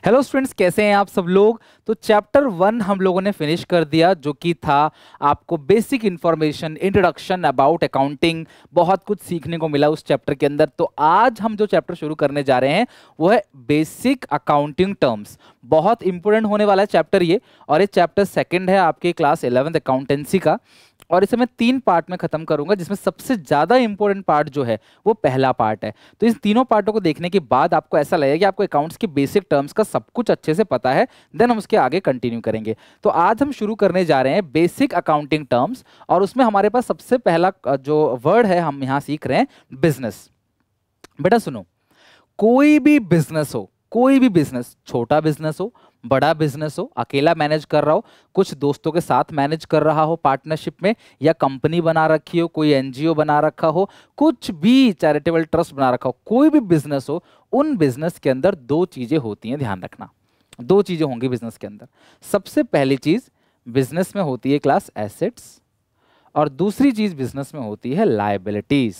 Hello students, कैसे हैं आप सब लोग। तो चैप्टर 1 हम लोगों ने फिनिश कर दिया, जो कि था आपको basic information, introduction about accounting. बहुत कुछ सीखने को मिला उस चैप्टर के अंदर। तो आज हम जो चैप्टर शुरू करने जा रहे हैं वो है बेसिक अकाउंटिंग टर्म्स। बहुत इंपॉर्टेंट होने वाला है चैप्टर ये, और ये चैप्टर सेकंड है आपके क्लास 11th अकाउंटेंसी का। और इसे मैं 3 पार्ट में खत्म करूंगा, जिसमें सबसे ज्यादा इंपॉर्टेंट पार्ट जो है वो पहला पार्ट है। तो इन तीनों पार्टों को देखने के बाद आपको ऐसा लगेगा कि आपको अकाउंट्स के बेसिक टर्म्स का सब कुछ अच्छे से पता है। देन हम उसके आगे कंटिन्यू करेंगे। तो आज हम शुरू करने जा रहे हैं बेसिक अकाउंटिंग टर्म्स, और उसमें हमारे पास सबसे पहला जो वर्ड है हम यहाँ सीख रहे हैं बिजनेस। बेटा सुनो, कोई भी बिजनेस हो, कोई भी बिजनेस, छोटा बिजनेस हो, बड़ा बिजनेस हो, अकेला मैनेज कर रहा हो, कुछ दोस्तों के साथ मैनेज कर रहा हो पार्टनरशिप में, या कंपनी बना रखी हो, कोई एनजीओ बना रखा हो, कुछ भी चैरिटेबल ट्रस्ट बना रखा हो, कोई भी बिजनेस हो, उन बिजनेस के अंदर 2 चीजें होती हैं, ध्यान रखना। 2 चीजें होंगी बिजनेस के अंदर। सबसे पहली चीज बिजनेस में होती है क्लास एसेट्स, और दूसरी चीज बिजनेस में होती है लायबिलिटीज।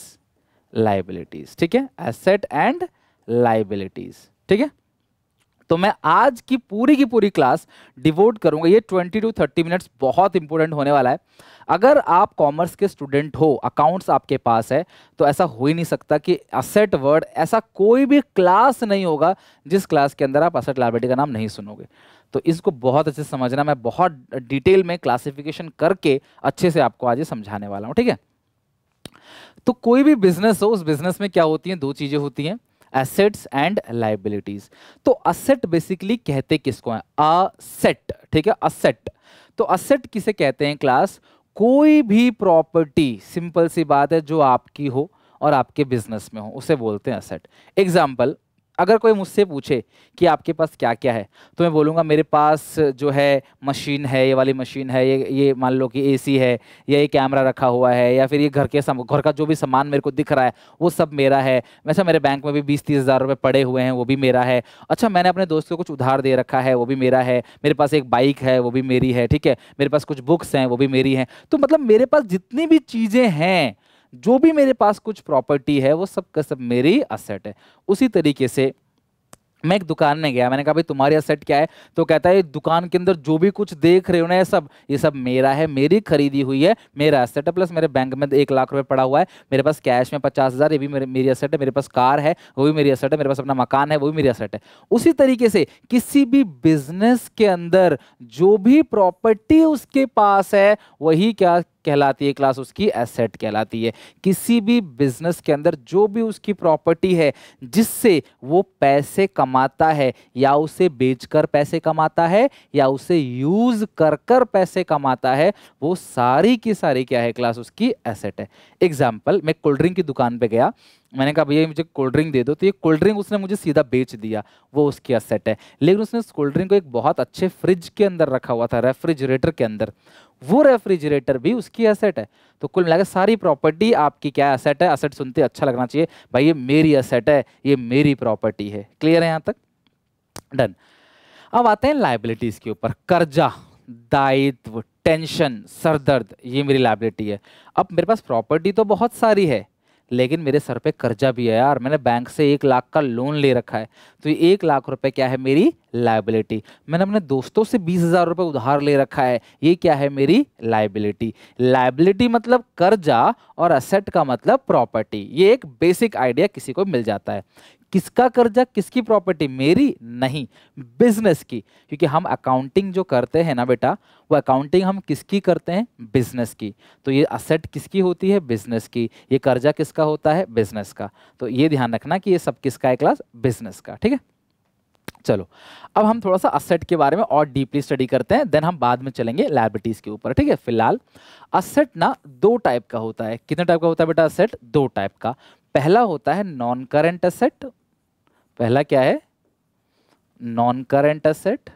लायबिलिटीज, ठीक है, एसेट एंड लायबिलिटीज, ठीक है। तो मैं आज की पूरी क्लास डिवोट करूंगा, ये 20 to 30 मिनट्स बहुत इंपॉर्टेंट होने वाला है। अगर आप कॉमर्स के स्टूडेंट हो, अकाउंट्स आपके पास है, तो ऐसा हो ही नहीं सकता कि असेट वर्ड, ऐसा कोई भी क्लास नहीं होगा जिस क्लास के अंदर आप असेट लायबिलिटी का नाम नहीं सुनोगे। तो इसको बहुत अच्छे से समझना, मैं बहुत डिटेल में क्लासिफिकेशन करके अच्छे से आपको आज ये समझाने वाला हूं, ठीक है। तो कोई भी बिजनेस हो, उस बिजनेस में क्या होती हैं, 2 चीजें होती हैं, एसेट्स एंड लायबिलिटीज। तो असेट बेसिकली कहते किसको है, असेट, ठीक है, असेट। तो असेट किसे कहते हैं क्लास, कोई भी प्रॉपर्टी, सिंपल सी बात है, जो आपकी हो और आपके बिजनेस में हो, उसे बोलते हैं असेट। एग्जाम्पल, अगर कोई मुझसे पूछे कि आपके पास क्या क्या है, तो मैं बोलूँगा मेरे पास जो है मशीन है, ये वाली मशीन है, ये मान लो कि एसी है, या ये कैमरा रखा हुआ है, या फिर ये घर का जो भी सामान मेरे को दिख रहा है वो सब मेरा है। वैसे मेरे बैंक में भी 20-30 हज़ार रुपये पड़े हुए हैं, वो भी मेरा है। अच्छा, मैंने अपने दोस्त को कुछ उधार दे रखा है, वो भी मेरा है। मेरे पास एक बाइक है, वो भी मेरी है, ठीक है। मेरे पास कुछ बुक्स हैं, वो भी मेरी हैं। तो मतलब मेरे पास जितनी भी चीज़ें हैं, जो भी मेरे पास कुछ प्रॉपर्टी है, वो सब का सब मेरी असेट है। उसी तरीके से मैं एक दुकान में गया, मैंने कहा भाई तुम्हारी असेट क्या है, तो कहता है दुकान के अंदर जो भी कुछ देख रहे हो ना, ये सब मेरा है, मेरी खरीदी हुई है, मेरा असेट है। प्लस मेरे बैंक में 1 लाख रुपए पड़ा हुआ है, मेरे पास कैश में 50,000, ये भी मेरी असेट है। मेरे पास कार है, वो भी मेरी असेट है। मेरे पास अपना मकान है, वो भी मेरी असेट है। उसी तरीके से किसी भी बिजनेस के अंदर जो भी प्रॉपर्टी उसके पास है, वही क्या कहलाती है क्लास, उसकी एसेट कहलाती है। किसी भी बिजनेस के अंदर जो भी उसकी प्रॉपर्टी है, जिससे वो पैसे कमाता है, या उसे बेचकर पैसे कमाता है, या उसे यूज कर कर पैसे कमाता है, वो सारी की सारी क्या है क्लास, उसकी एसेट है। एग्जाम्पल, मैं कोल्ड ड्रिंक की दुकान पे गया, मैंने कहा भैया मुझे कोल्ड ड्रिंक दे दो, तो ये कोल्ड ड्रिंक उसने मुझे सीधा बेच दिया, वो उसकी असेट है। लेकिन उसने उस कोल्ड ड्रिंक को एक बहुत अच्छे फ्रिज के अंदर रखा हुआ था, रेफ्रिजरेटर के अंदर, वो रेफ्रिजरेटर भी उसकी एसेट है। तो कुल मिलाकर सारी प्रॉपर्टी आपकी क्या एसेट है। एसेट सुनते अच्छा लगना चाहिए भाई, ये मेरी एसेट है, ये मेरी प्रॉपर्टी है। क्लियर है यहां तक? डन। अब आते हैं लायबिलिटीज के ऊपर। कर्जा, दायित्व, टेंशन, सरदर्द, ये मेरी लायबिलिटी है। अब मेरे पास प्रॉपर्टी तो बहुत सारी है, लेकिन मेरे सर पे कर्जा भी है यार। मैंने बैंक से 1 लाख का लोन ले रखा है, तो ये 1 लाख रुपए क्या है, मेरी लायबिलिटी। मैंने अपने दोस्तों से 20,000 रुपए उधार ले रखा है, ये क्या है, मेरी लायबिलिटी। लायबिलिटी मतलब कर्जा, और असेट का मतलब प्रॉपर्टी। ये एक बेसिक आइडिया किसी को मिल जाता है। किसका कर्जा, किसकी प्रॉपर्टी, मेरी नहीं, बिजनेस की। क्योंकि हम अकाउंटिंग जो करते हैं ना बेटा, वो अकाउंटिंग हम किसकी करते हैं, बिजनेस की। तो ये असेट किसकी होती है, बिजनेस की। ये कर्जा किसका होता है, बिजनेस का। तो ये ध्यान रखना कि ये सब किसका है क्लास, बिजनेस का, ठीक है। चलो, अब हम थोड़ा सा असेट के बारे में और डीपली स्टडी करते हैं, देन हम बाद में चलेंगे लायबिलिटीज के ऊपर, ठीक है। फिलहाल असेट ना 2 टाइप का होता है। कितने टाइप का होता है बेटा असेट, 2 टाइप का। पहला होता है नॉन करेंट असेट। पहला क्या है, non current asset.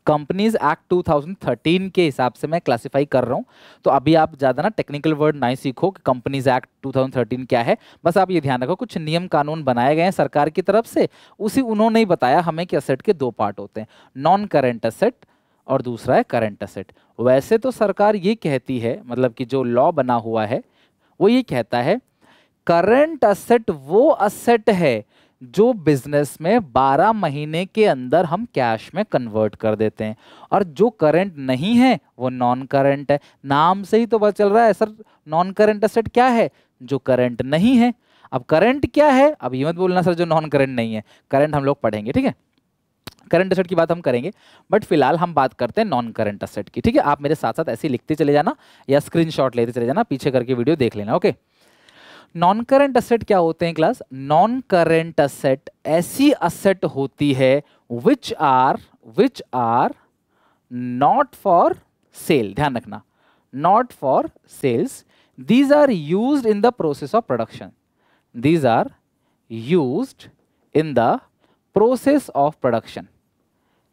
Companies act 2013 के हिसाब से मैं क्लासिफाई कर रहा हूं, तो अभी आप ज्यादा ना टेक्निकल वर्ड नहीं सीखो कि कंपनीज एक्ट 2013 क्या है। बस आप ये ध्यान रखो, कुछ नियम कानून बनाए गए हैं सरकार की तरफ से, उसी उन्होंने ही बताया हमें कि असेट के 2 पार्ट होते हैं, नॉन करेंट असेट और दूसरा है करेंट असेट। वैसे तो सरकार ये कहती है, मतलब कि जो लॉ बना हुआ है वो ये कहता है, करंट असेट वो असेट है जो बिजनेस में 12 महीने के अंदर हम कैश में कन्वर्ट कर देते हैं, और जो करंट नहीं है वो नॉन करंट है। नाम से ही तो पता चल रहा है सर नॉन करंट एसेट क्या है, जो करंट नहीं है। अब करंट क्या है, अब ये मत बोलना सर जो नॉन करंट नहीं है, करंट हम लोग पढ़ेंगे, ठीक है, करंट एसेट की बात हम करेंगे, बट फिलहाल हम बात करते हैं नॉन करंट एसेट की, ठीक है। आप मेरे साथ साथ ऐसे ही लिखते चले जाना या स्क्रीनशॉट लेते चले जाना, पीछे करके वीडियो देख लेना, ओके। नॉन करंट असेट क्या होते हैं क्लास? नॉन करंट असेट ऐसी असेट होती है which are not for sale, ध्यान रखना, not for sales, these are used in the process of production, these are used in the process of production,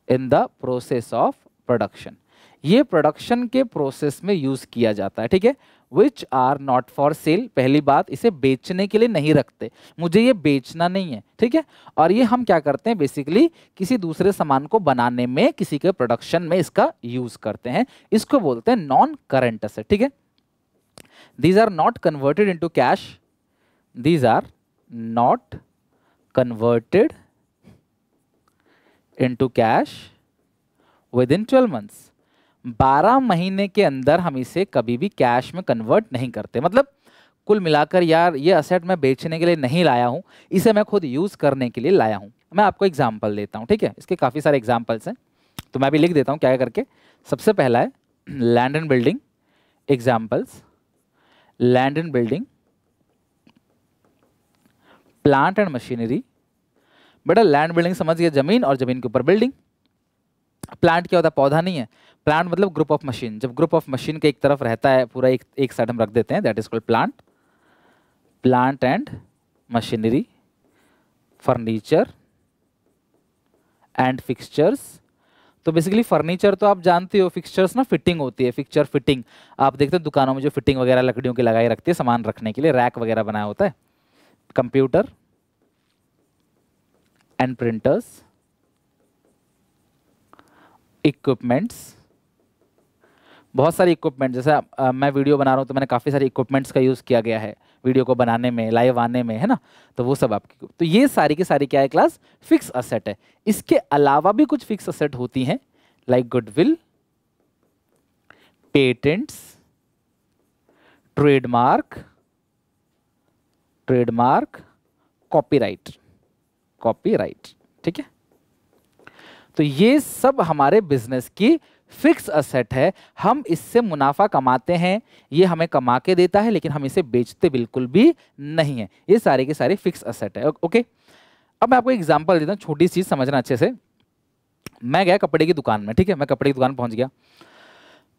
in the process of production, ये production के process में use किया जाता है, ठीक है। Which are not for sale, पहली बात इसे बेचने के लिए नहीं रखते, मुझे ये बेचना नहीं है, ठीक है। और ये हम क्या करते हैं, बेसिकली किसी दूसरे सामान को बनाने में, किसी के प्रोडक्शन में इसका यूज करते हैं, इसको बोलते हैं नॉन करंट एसेट, ठीक है। These are not converted into cash, these are not converted into cash within 12 months, 12 महीने के अंदर हम इसे कभी भी कैश में कन्वर्ट नहीं करते। मतलब कुल मिलाकर यार ये असेट मैं बेचने के लिए नहीं लाया हूं, इसे मैं खुद यूज करने के लिए लाया हूं। मैं आपको एग्जांपल देता हूं, ठीक है, इसके काफी सारे एग्जांपल्स हैं, तो मैं भी लिख देता हूं क्या करके। सबसे पहला है land and building examples, land and building, plant and machinery. बेटा लैंड बिल्डिंग समझ गया, जमीन और जमीन के ऊपर बिल्डिंग। प्लांट क्या होता है, पौधा नहीं है, प्लांट मतलब ग्रुप ऑफ मशीन, जब ग्रुप ऑफ मशीन के एक तरफ रहता है पूरा, एक साइड हम रख देते हैं, that is called plant. Plant and machinery, furniture and fixtures. तो बेसिकली फर्नीचर तो आप जानते हो, फिक्सचर्स ना फिटिंग होती है, फिक्सचर फिटिंग आप देखते हैं दुकानों में जो फिटिंग वगैरह लकड़ियों की लगाई रखती है सामान रखने के लिए, रैक वगैरह बनाया होता है। कंप्यूटर एंड प्रिंटर्स, इक्विपमेंट्स, बहुत सारी इक्विपमेंट, जैसे मैं वीडियो बना रहा हूँ तो मैंने काफ़ी सारी इक्विपमेंट्स का यूज़ किया गया है वीडियो को बनाने में, लाइव आने में, है ना, तो वो सब आपकी, तो ये सारी की सारी क्या है क्लास, फिक्स असेट है। इसके अलावा भी कुछ फिक्स असेट होती हैं, like goodwill, patents, trademark, copyright, ठीक है। तो ये सब हमारे बिजनेस की फिक्स असेट है, हम इससे मुनाफा कमाते हैं, ये हमें कमा के देता है, लेकिन हम इसे बेचते बिल्कुल भी नहीं है। ये सारे के सारे फिक्स असेट है, ओके। अब मैं आपको एग्जांपल देता हूँ, छोटी चीज समझना अच्छे से। मैं गया कपड़े की दुकान में, ठीक है, मैं कपड़े की दुकान पहुंच गया,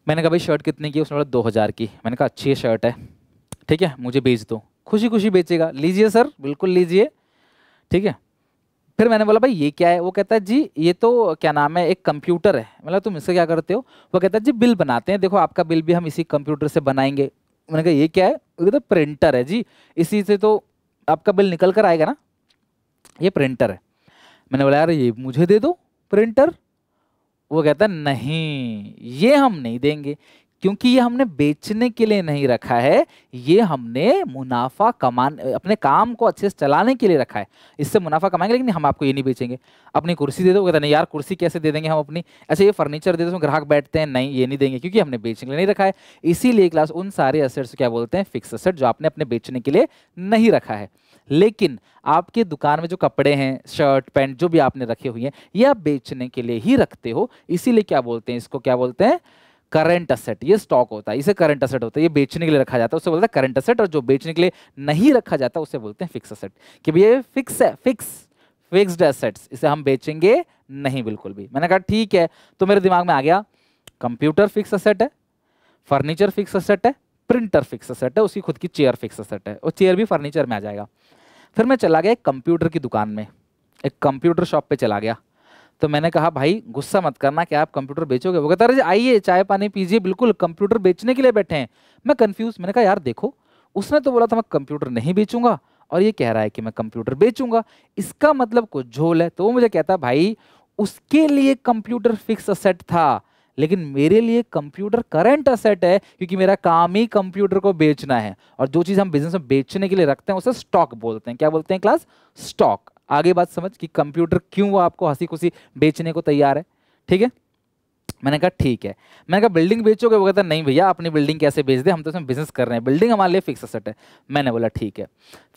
मैंने कहा भाई शर्ट कितने की, उसने बोला 2000 की। मैंने कहा अच्छी शर्ट है, ठीक है, मुझे बेच दो। खुशी खुशी बेचेगा, लीजिए सर, बिल्कुल लीजिए, ठीक है। फिर मैंने बोला भाई ये क्या है, वो कहता है जी ये तो क्या नाम है, एक कंप्यूटर है। मतलब तुम इससे क्या करते हो, वो कहता है जी बिल बनाते हैं, देखो आपका बिल भी हम इसी कंप्यूटर से बनाएंगे। मैंने कहा ये क्या है, वो कहता है प्रिंटर है जी, इसी से तो आपका बिल निकल कर आएगा ना, ये प्रिंटर है। मैंने बोला यार ये मुझे दे दो प्रिंटर। वो कहता है नहीं ये हम नहीं देंगे, क्योंकि ये हमने बेचने के लिए नहीं रखा है, ये हमने मुनाफा कमाने, अपने काम को अच्छे से चलाने के लिए रखा है, इससे मुनाफा कमाएंगे, लेकिन हम आपको ये नहीं बेचेंगे। अपनी कुर्सी दे दो, कहता नहीं यार कुर्सी कैसे दे देंगे हम अपनी, अच्छा ये फर्नीचर दे दो उसमें ग्राहक बैठते हैं, नहीं ये नहीं देंगे, क्योंकि हमने बेचने के लिए नहीं रखा है। इसीलिए क्लास उन सारे असेट्स क्या बोलते हैं, फिक्स असेट, जो आपने अपने बेचने के लिए नहीं रखा है। लेकिन आपके दुकान में जो कपड़े हैं, शर्ट पैंट जो भी आपने रखे हुए हैं, ये आप बेचने के लिए ही रखते हो, इसीलिए क्या बोलते हैं, इसको क्या बोलते हैं, करंट असेट। ये स्टॉक होता है, इसे करंट असेट होता है, ये बेचने के लिए रखा जाता है, उसे बोलते हैं करंट असेट। और जो बेचने के लिए नहीं रखा जाता उसे बोलते हैं फिक्स असेट, कि भाई ये फिक्स है, फिक्स्ड एसेट्स, इसे हम बेचेंगे नहीं बिल्कुल भी। मैंने कहा ठीक है, तो मेरे दिमाग में आ गया कंप्यूटर फिक्स असेट है, फर्नीचर फिक्स असेट है, प्रिंटर फिक्स असेट है, उसकी खुद की चेयर फिक्स असेट है, और चेयर भी फर्नीचर में आ जाएगा। फिर मैं चला गया एक कंप्यूटर की दुकान में, एक कंप्यूटर शॉप पे चला गया, तो मैंने कहा भाई गुस्सा मत करना, क्या आप कंप्यूटर बेचोगे? वो कहता है आइए चाय पानी पीजिए, बिल्कुल कंप्यूटर बेचने के लिए बैठे हैं। मैं कंफ्यूज, मैंने कहा यार देखो उसने तो बोला था मैं कंप्यूटर नहीं बेचूंगा, और ये कह रहा है कि मैं कंप्यूटर बेचूंगा, इसका मतलब कुछ झोल है। तो वो मुझे कहता भाई उसके लिए कंप्यूटर फिक्स असेट था, लेकिन मेरे लिए कंप्यूटर करंट असेट है, क्योंकि मेरा काम ही कंप्यूटर को बेचना है, और जो चीज हम बिजनेस में बेचने के लिए रखते हैं उसे स्टॉक बोलते हैं। क्या बोलते हैं क्लास? स्टॉक। आगे बात समझ कि कंप्यूटर क्यों वो आपको हंसी खुशी बेचने को तैयार है। ठीक है, मैंने कहा ठीक है। मैंने कहा बिल्डिंग बेचोगे? वो कहता नहीं भैया, अपनी बिल्डिंग कैसे बेच दे, हम तो उसमें बिजनेस कर रहे हैं, बिल्डिंग हमारे लिए फिक्स एसेट है। मैंने बोला ठीक है।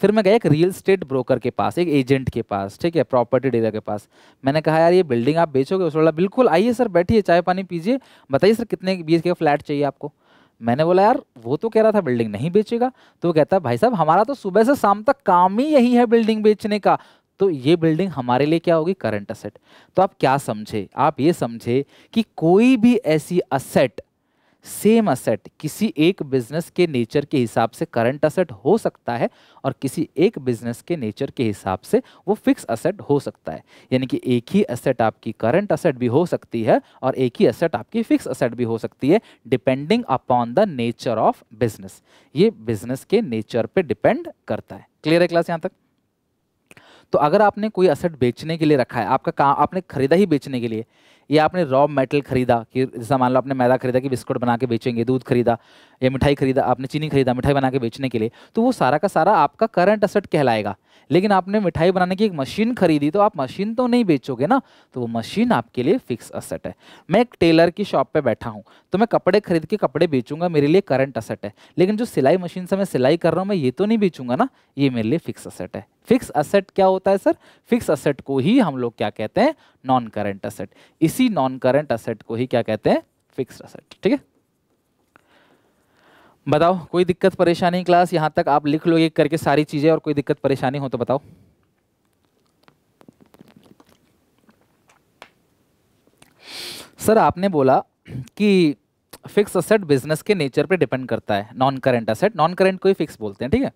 फिर मैं गया एक रियल एस्टेट ब्रोकर के पास, एक एजेंट के पास, ठीक है, प्रॉपर्टी डीलर के पास। मैंने कहा यार ये बिल्डिंग आप बेचोगे? उसने बोला बिल्कुल, आइए सर बैठिए, चाय पानी पीजिए, बताइए सर कितने BHK का फ्लैट चाहिए आपको। मैंने बोला यार वो तो कह रहा था बिल्डिंग नहीं बेचेगा। तो वो कहता भाई साहब हमारा तो सुबह से शाम तक काम ही यही है बिल्डिंग बेचने का, तो ये बिल्डिंग हमारे लिए क्या होगी? Current asset. तो आप क्या समझे? आप ये समझे कि कोई भी ऐसी असेट, सेम असेट किसी एक बिजनेस के नेचर के हिसाब से करंट असेट हो सकता है और किसी एक बिजनेस के नेचर के हिसाब से वो फिक्स असेट हो सकता है। यानी कि एक ही असेट आपकी करंट असेट भी हो सकती है और एक ही असेट आपकी फिक्स असेट भी हो सकती है, depending upon the nature of business. ये बिजनेस के नेचर पे डिपेंड करता है। क्लियर है क्लास यहाँ तक? तो अगर आपने कोई असेट बेचने के लिए रखा है, आपका काम आपने खरीदा ही बेचने के लिए, या आपने रॉ मेटल खरीदा कि जैसा मान लो आपने मैदा खरीदा कि बिस्कुट बना के बेचेंगे, दूध खरीदा या मिठाई खरीदा, आपने चीनी खरीदा मिठाई बना के बेचने के लिए, तो वो सारा का सारा आपका करंट असेट कहलाएगा। लेकिन आपने मिठाई बनाने की एक मशीन खरीदी, तो आप मशीन तो नहीं बेचोगे ना, तो वो मशीन आपके लिए फिक्स असेट है। मैं एक टेलर की शॉप पे बैठा हूँ, तो मैं कपड़े खरीद के कपड़े बेचूंगा, मेरे लिए करंट असेट है। लेकिन जो सिलाई मशीन से मैं सिलाई कर रहा हूँ, मैं ये तो नहीं बेचूंगा ना, ये मेरे लिए फिक्स असेट है। फिक्स असेट क्या होता है सर? फिक्स असेट को ही हम लोग क्या कहते हैं? Non current asset. इसी नॉन करंट असेट को ही क्या कहते हैं? Fixed asset. ठीक है, बताओ कोई दिक्कत परेशानी? क्लास यहां तक आप लिख लो एक करके सारी चीजें, और कोई दिक्कत परेशानी हो तो बताओ। सर आपने बोला कि फिक्स असेट बिजनेस के नेचर पे डिपेंड करता है, non current asset, non current को ही फिक्स बोलते हैं। ठीक है,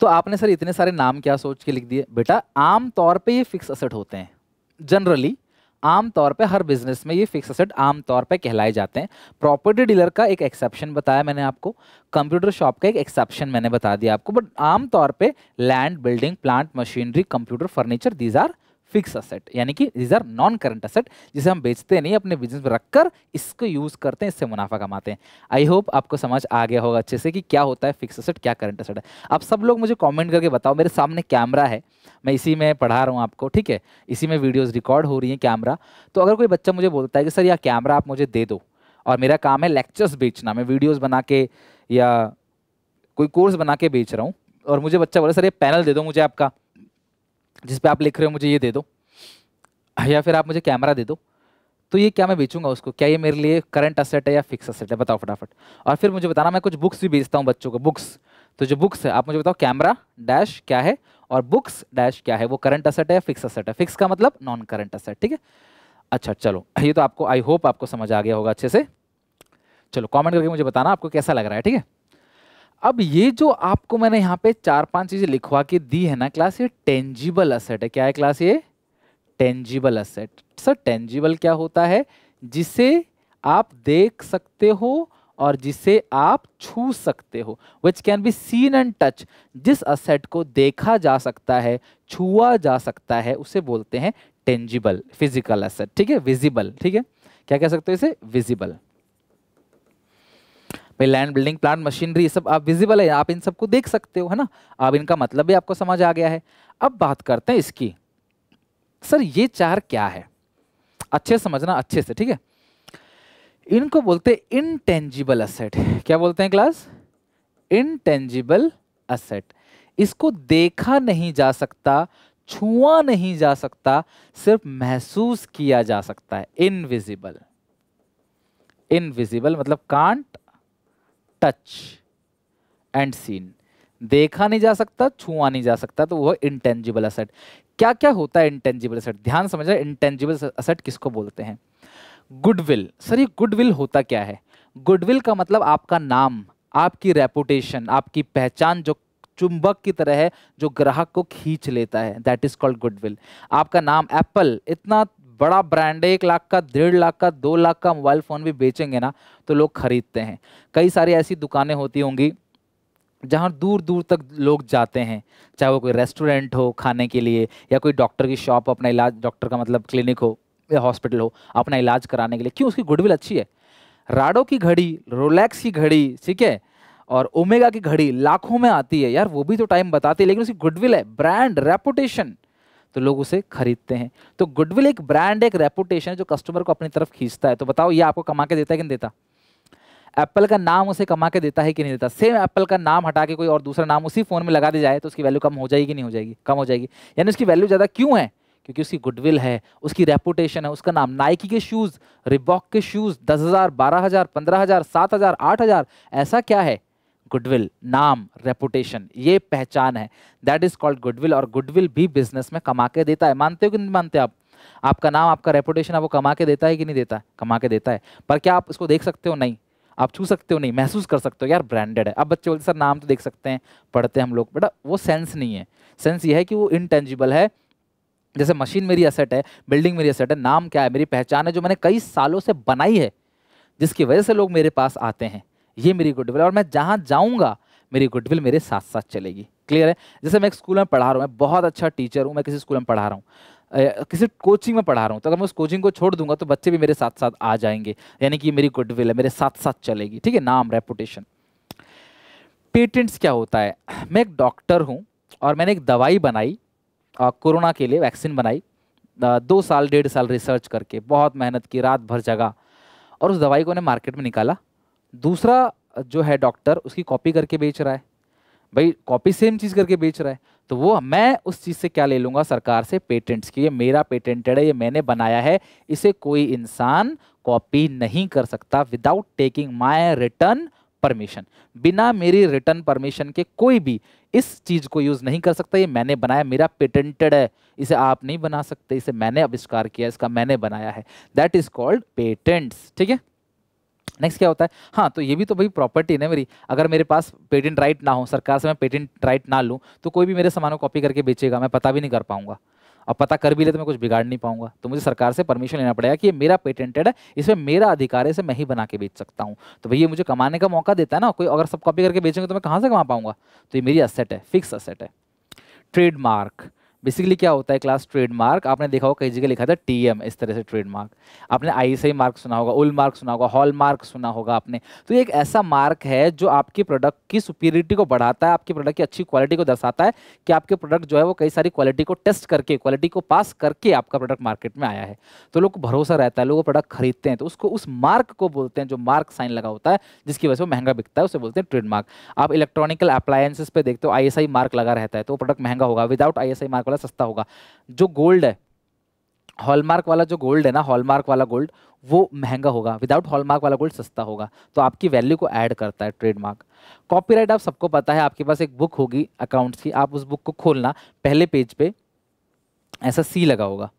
तो आपने सर इतने सारे नाम क्या सोच के लिख दिए? बेटा आम तौर पे ये फिक्स असेट होते हैं, जनरली आम तौर पे हर बिजनेस में ये फिक्स असेट आम तौर पे कहलाए जाते हैं। प्रॉपर्टी डीलर का एक एक्सेप्शन बताया मैंने आपको, कंप्यूटर शॉप का एक एक्सेप्शन मैंने बता दिया आपको, बट आम तौर पे land, building, plant, machinery, computer, furniture, these are fix asset, यानी कि these are non current asset, जिसे हम बेचते नहीं, अपने बिजनेस में रखकर इसको यूज करते हैं, इससे मुनाफा कमाते हैं। आई होप आपको समझ आ गया होगा अच्छे से कि क्या होता है फिक्स असेट, क्या करंट असेट है। आप सब लोग मुझे कमेंट करके बताओ, मेरे सामने कैमरा है, मैं इसी में पढ़ा रहा हूँ आपको, ठीक है, इसी में वीडियोस रिकॉर्ड हो रही हैं कैमरा। तो अगर कोई बच्चा मुझे बोलता है कि सर यह कैमरा आप मुझे दे दो और मेरा काम है लेक्चर्स बेचना, मैं वीडियोस बना के या कोई कोर्स बना के बेच रहा हूँ, और मुझे बच्चा बोले सर ये पैनल दे दो मुझे आपका, जिस पे आप लिख रहे हो मुझे ये दे दो, या फिर आप मुझे कैमरा दे दो, तो ये क्या मैं बेचूंगा उसको? क्या ये मेरे लिए करंट असेट है या फिक्स असेट है? बताओ फटाफट। और फिर मुझे बताना, मैं कुछ बुक्स भी बेचता हूँ बच्चों को, बुक्स, तो जो बुक्स है आप मुझे बताओ कैमरा डैश क्या है और बुक्स डैश क्या है, वो करंट असेट है या फिक्स असेट है? फिक्स का मतलब नॉन करंट असेट। ठीक है, अच्छा चलो, ये तो आपको आई होप आपको समझ आ गया होगा अच्छे से। चलो कमेंट करके मुझे बताना आपको कैसा लग रहा है। ठीक है, अब ये जो आपको मैंने यहाँ पे 4-5 चीजें लिखवा के दी है ना क्लास, ये टेंजिबल असेट है। क्या है क्लास? ये टेंजिबल असेट। सर टेंजिबल क्या होता है? जिसे आप देख सकते हो और जिसे आप छू सकते हो, which can be seen and touch. जिस असेट को देखा जा सकता है, छुआ जा सकता है, उसे बोलते हैं टेंजिबल, फिजिकल असेट। ठीक है, विजिबल, ठीक है, क्या कह सकते हो इसे? विजिबल। भाई लैंड, बिल्डिंग, प्लांट, मशीनरी, ये सब आप विजिबल है, आप इन सबको देख सकते हो, है ना। अब इनका मतलब भी आपको समझ आ गया है। अब बात करते हैं इसकी, सर ये चार क्या है? अच्छे समझना अच्छे से, ठीक है। इनको बोलते हैं इनटेंजिबल असेट। क्या बोलते हैं क्लास? Intangible asset. इसको देखा नहीं जा सकता, छुआ नहीं जा सकता, सिर्फ महसूस किया जा सकता है। इनविजिबल, इनविजिबल मतलब कांट टच एंड सीन, देखा नहीं जा सकता, छुआ नहीं जा सकता, तो वो इंटेंजिबल असेट। क्या क्या होता है इंटेंजिबल असेट? ध्यान समझना, इंटेंजिबल असेट किसको बोलते हैं? गुडविल। सर ये गुडविल होता क्या है? गुडविल का मतलब आपका नाम, आपकी रेपुटेशन, आपकी पहचान जो चुंबक की तरह है, जो ग्राहक को खींच लेता है, दैट इज कॉल्ड गुडविल। आपका नाम, एप्पल इतना बड़ा ब्रांड है, 1 लाख का, 1.5 लाख का, 2 लाख का मोबाइल फोन भी बेचेंगे ना तो लोग खरीदते हैं। कई सारी ऐसी दुकानें होती होंगी जहाँ दूर दूर तक लोग जाते हैं, चाहे वो कोई रेस्टोरेंट हो खाने के लिए, या कोई डॉक्टर की शॉप, अपना इलाज, डॉक्टर का मतलब क्लिनिक हो या हॉस्पिटल हो, अपना इलाज कराने के लिए। क्यों? उसकी गुडविल अच्छी है। राडो की घड़ी, रोलेक्स की घड़ी, ठीक है, और ओमेगा की घड़ी लाखों में आती है यार, वो भी तो टाइम बताती है, लेकिन उसकी गुडविल है, ब्रांड, रेपुटेशन, तो लोग उसे खरीदते हैं। तो गुडविल एक ब्रांड, एक रेपुटेशन है जो कस्टमर को अपनी तरफ खींचता है। तो बताओ ये आपको कमा के देता है कि नहीं देता? एप्पल का नाम उसे कमा के देता है कि नहीं देता? सेम एप्पल का नाम हटा के कोई और दूसरा नाम उसी फोन में लगा दी जाए तो उसकी वैल्यू कम हो जाएगी कि नहीं हो जाएगी? कम हो जाएगी। यानी उसकी वैल्यू ज़्यादा क्यों है? क्योंकि उसकी गुडविल है, उसकी रेपुटेशन है, उसका नाम। नाइकी के शूज़, रिबॉक के शूज़ 10,000, 12,000, 15,000, 7,000, 8,000, ऐसा क्या है? गुडविल, नाम, रेपुटेशन, ये पहचान है, दैट इज कॉल्ड गुडविल। और गुडविल भी बिजनेस में कमा के देता है। मानते हो कि नहीं मानते आप? आपका नाम, आपका रेपुटेशन आपको कमा के देता है कि नहीं देता है? कमा के देता है। पर क्या आप इसको देख सकते हो? नहीं। आप छू सकते हो? नहीं। महसूस कर सकते हो यार ब्रांडेड है। अब बच्चे बोलते सर नाम तो देख सकते हैं, पढ़ते हैं हम लोग, बेटा वो सेंस नहीं है। सेंस ये है कि वो इनटेंजिबल है। जैसे मशीन मेरी एसेट है, बिल्डिंग मेरी एसेट है, नाम क्या है? मेरी पहचान है जो मैंने कई सालों से बनाई है, जिसकी वजह से लोग मेरे पास आते हैं, ये मेरी गुडविल। और मैं जहाँ जाऊँगा मेरी गुडविल मेरे साथ साथ चलेगी। क्लियर है? जैसे मैं एक स्कूल में पढ़ा रहा हूँ, मैं बहुत अच्छा टीचर हूँ, मैं किसी स्कूल में पढ़ा रहा हूँ, किसी कोचिंग में पढ़ा रहा हूँ, तो अगर मैं उस कोचिंग को छोड़ दूंगा तो बच्चे भी मेरे साथ साथ आ जाएंगे, यानी कि मेरी गुडविल है, मेरे साथ साथ चलेगी। ठीक है? नाम, रेपुटेशन। पेटेंट्स क्या होता है? मैं एक डॉक्टर हूँ और मैंने एक दवाई बनाई, कोरोना के लिए वैक्सीन बनाई, 2 साल 1.5 साल रिसर्च करके, बहुत मेहनत की, रात भर जगा, और उस दवाई को ने मार्केट में निकाला। दूसरा जो है डॉक्टर, उसकी कॉपी करके बेच रहा है। भाई कॉपी सेम चीज़ करके बेच रहा है, तो वो मैं उस चीज़ से क्या ले लूँगा? सरकार से पेटेंट्स की। ये मेरा पेटेंटेड है, ये मैंने बनाया है, इसे कोई इंसान कॉपी नहीं कर सकता without taking my return permission. बिना मेरी रिटर्न परमिशन के कोई भी इस चीज़ को यूज़ नहीं कर सकता। ये मैंने बनाया, मेरा पेटेंटेड है, इसे आप नहीं बना सकते, इसे मैंने आविष्कार किया, इसका मैंने बनाया है। That is called patents. ठीक है? नेक्स्ट क्या होता है? हाँ, तो ये भी तो भाई प्रॉपर्टी है ना मेरी। अगर मेरे पास पेटेंट राइट ना हो, सरकार से मैं पेटेंट राइट ना लूँ, तो कोई भी मेरे सामान को कॉपी करके बेचेगा, मैं पता भी नहीं कर पाऊंगा, और पता कर भी ले तो मैं कुछ बिगाड़ नहीं पाऊंगा। तो मुझे सरकार से परमिशन लेना पड़ेगा कि ये मेरा पेटेंटेड है, इसमें मेरा अधिकार है, इसे मैं ही बना के बेच सकता हूँ। तो भैया मुझे कमाने का मौका देता है ना। कोई अगर सब कॉपी करके बेचेंगे तो मैं कहाँ से कमा पाऊंगा? तो ये मेरी असेट है, फिक्स असेट है। ट्रेडमार्क बेसिकली क्या होता है क्लास? ट्रेडमार्क आपने देखा होगा कई जगह लिखा था टीएम, इस तरह से ट्रेडमार्क। आपने आईएसआई मार्क सुना होगा, उल मार्क सुना होगा, हॉल मार्क सुना होगा आपने। तो ये एक ऐसा मार्क है जो आपके प्रोडक्ट की सुपीरियरिटी को बढ़ाता है, आपके प्रोडक्ट की अच्छी क्वालिटी को दर्शाता है कि आपके प्रोडक्ट जो है वो कई सारी क्वालिटी को टेस्ट करके, क्वालिटी को पास करके आपका प्रोडक्ट मार्केट में आया है। तो लोग को भरोसा रहता है, लोग प्रोडक्ट खरीदते हैं, तो उसको, उस मार्क को बोलते हैं, जो मार्क साइन लगा होता है जिसकी वजह से वो महंगा बिकता है, उसे बोलते हैं ट्रेडमार्क। आप इलेक्ट्रॉनिकल अप्लायंसेस पे देखते हो आईएसआई मार्क लगा रहता है, तो वो प्रोडक्ट महंगा होगा, विदाउट आईएसआई मार्क वाला सस्ता होगा। जो गोल्ड है, हॉलमार्क वाला जो गोल्ड है ना, हॉलमार्क वाला गोल्ड, वो महंगा होगा, विदाउट हॉलमार्क वाला गोल्ड सस्ता होगा। तो आपकी वैल्यू को ऐड करता है ट्रेडमार्क। कॉपीराइट आप सबको पता है, आपके पास एक बुक होगी अकाउंट्स की, आप उस बुक को खोलना, पहले पेज पे ऐसा सी लगा होगा,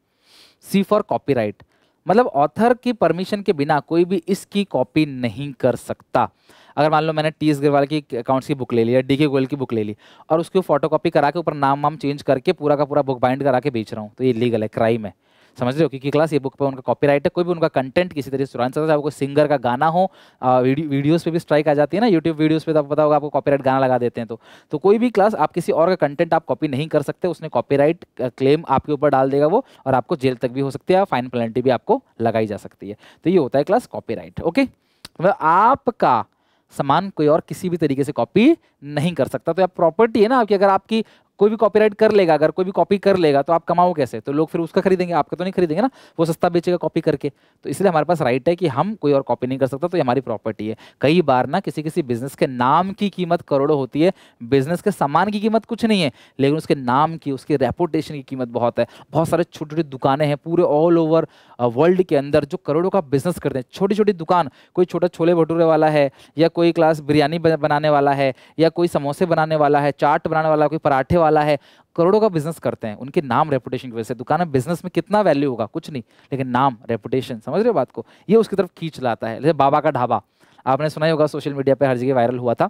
सी फॉर कॉपीराइट, मतलब ऑथर की परमिशन के बिना कोई भी इसकी कॉपी नहीं कर सकता। अगर मान लो मैंने टी.एस. अग्रवाल की अकाउंट्स की बुक ले ली या डी.के. गोयल की बुक ले ली और उसको फोटो कॉपी करा के ऊपर नाम वाम चेंज करके पूरा का पूरा बुक बाइंड करा के बेच रहा हूँ, तो ये लीगल है, क्राइम है। समझ रहे हो? क्योंकि क्लास ये बुक पे उनका कॉपीराइट है, कोई भी उनका कंटेंट किसी तरीके से चुरा नहीं सकता, चाहे वो कोई सिंगर का गाना हो। वीडियोस पे भी स्ट्राइक आ जाती है ना, यूट्यूब वीडियोस पे, तो आपको पता होगा, आपको कॉपीराइट गाना लगा देते हैं। तो कोई भी क्लास आप किसी और का कंटेंट आप कॉपी नहीं कर सकते, उसने कॉपीराइट क्लेम आपके ऊपर डाल देगा वो, और आपको जेल तक भी हो सकती है, फाइन पेनल्टी भी आपको लगाई जा सकती है। तो ये होता है क्लास कॉपीराइट। ओके, मतलब आपका सामान कोई और किसी भी तरीके से कॉपी नहीं कर सकता। तो आप प्रॉपर्टी है ना आपकी, अगर आपकी कोई भी कॉपीराइट कर लेगा, अगर कोई भी कॉपी कर लेगा, तो आप कमाओ कैसे? तो लोग फिर उसका खरीदेंगे, आपका तो नहीं खरीदेंगे ना, वो सस्ता बेचेगा कॉपी करके। तो इसलिए हमारे पास राइट है कि हम कोई और कॉपी नहीं कर सकता, तो ये हमारी प्रॉपर्टी है। कई बार ना किसी किसी बिजनेस के नाम की कीमत करोड़ों होती है, बिजनेस के सामान की कीमत कुछ नहीं है, लेकिन उसके नाम की, उसके रेपुटेशन की कीमत बहुत है। बहुत सारे छोटी छोटी दुकानें हैं पूरे ऑल ओवर वर्ल्ड के अंदर जो करोड़ों का बिजनेस करते हैं। छोटी छोटी दुकान, कोई छोटा छोले भटूरे वाला है, या कोई क्लास बिरयानी बनाने वाला है, या कोई समोसे बनाने वाला है, चाट बनाने वाला है, कोई पराठे वाला है, करोड़ों का बिजनेस करते हैं। उनके नाम रेपुटेशन की वजह से दुकान में बिजनेस में कितना वैल्यू होगा? कुछ नहीं, लेकिन नाम, रेपुटेशन, समझ रहे हो बात को? ये उसकी तरफ खींच लाता है। जैसे बाबा का ढाबा, आपने सुना ही होगा, सोशल मीडिया पे हर जगह वायरल हुआ था।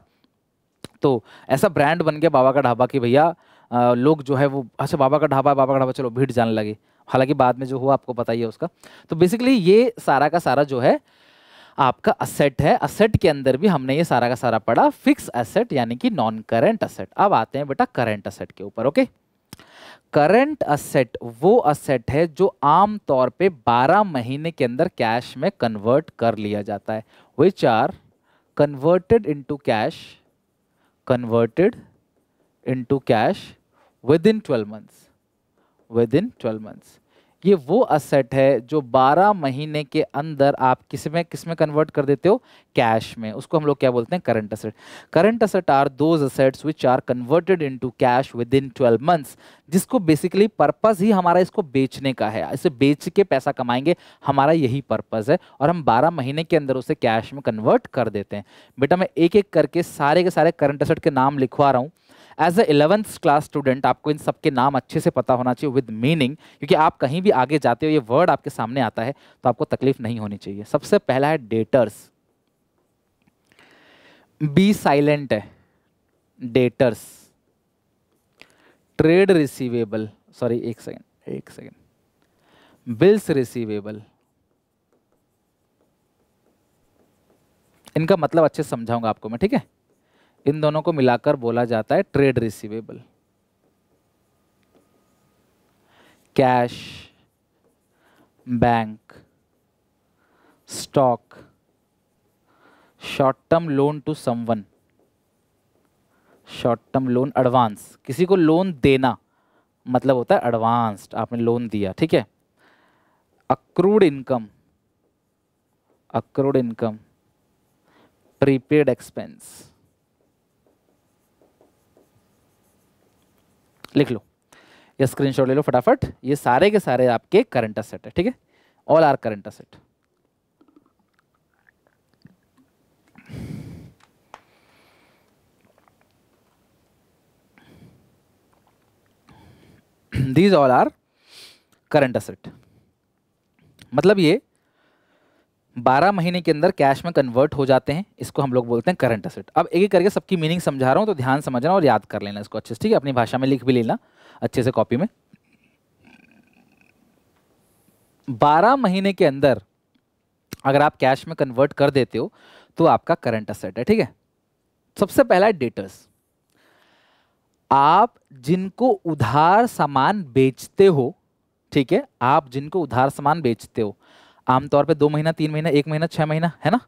तो ऐसा ब्रांड बन गया बाबा का ढाबा कि भैया लोग जो है वो, अच्छा बाबा का ढाबा, बाबा का ढाबा, चलो भीड़ जाने लगे। हालांकि बाद में जो हुआ आपको पता ही है उसका। तो बेसिकली ये सारा का सारा जो है आपका असेट है। असेट के अंदर भी हमने ये सारा का सारा पढ़ा, फिक्स एसेट यानी कि नॉन करंट असेट। अब आते हैं बेटा करंट असेट के ऊपर। ओके, करंट असेट वो असेट है जो आम तौर पे 12 महीने के अंदर कैश में कन्वर्ट कर लिया जाता है, which are converted into cash converted into cash within 12 months, within 12 months. ये वो असेट है जो 12 महीने के अंदर आप किस में कन्वर्ट कर देते हो, कैश में। उसको हम लोग क्या बोलते हैं, current asset. Current asset are those assets which are converted into cash within 12 months, जिसको बेसिकली पर्पस ही हमारा इसको बेचने का है, इसे बेच के पैसा कमाएंगे, हमारा यही पर्पस है, और हम 12 महीने के अंदर उसे कैश में कन्वर्ट कर देते हैं। बेटा मैं एक एक करके सारे के सारे करंट असेट के नाम लिखवा रहा हूँ। As a 11th class student आपको इन सब के नाम अच्छे से पता होना चाहिए विद मीनिंग, क्योंकि आप कहीं भी आगे जाते हो ये वर्ड आपके सामने आता है तो आपको तकलीफ नहीं होनी चाहिए। सबसे पहला है डेटर्स, बी साइलेंट है, डेटर्स। ट्रेड रिसीवेबल, सॉरी एक सेकेंड, बिल्स रिसीवेबल। इनका मतलब अच्छे से समझाऊंगा आपको मैं, ठीक है। इन दोनों को मिलाकर बोला जाता है trade receivable. Cash, bank, stock, short term loan to someone, short term loan, advance, किसी को लोन देना मतलब होता है एडवांस्ड, आपने लोन दिया, ठीक है। Accrued income, accrued income, prepaid expense. लिख लो या स्क्रीनशॉट ले लो फटाफट, ये सारे के सारे आपके करंट असेट है, ठीक है। All are current asset. These all are current asset. मतलब ये 12 महीने के अंदर कैश में कन्वर्ट हो जाते हैं, इसको हम लोग बोलते हैं करंट असेट। अब एक एक करके सबकी मीनिंग समझा रहा हूं तो ध्यान समझना और याद कर लेना इसको अच्छे से, ठीक है। अपनी भाषा में लिख भी लेना अच्छे से कॉपी में। 12 महीने के अंदर अगर आप कैश में कन्वर्ट कर देते हो तो आपका करंट असेट है, ठीक है। सबसे पहला है डेटर्स। आप जिनको उधार सामान बेचते हो, ठीक है, आप जिनको उधार सामान बेचते हो, आमतौर पे 2 महीना, 3 महीना, 1 महीना, 6 महीना, है ना,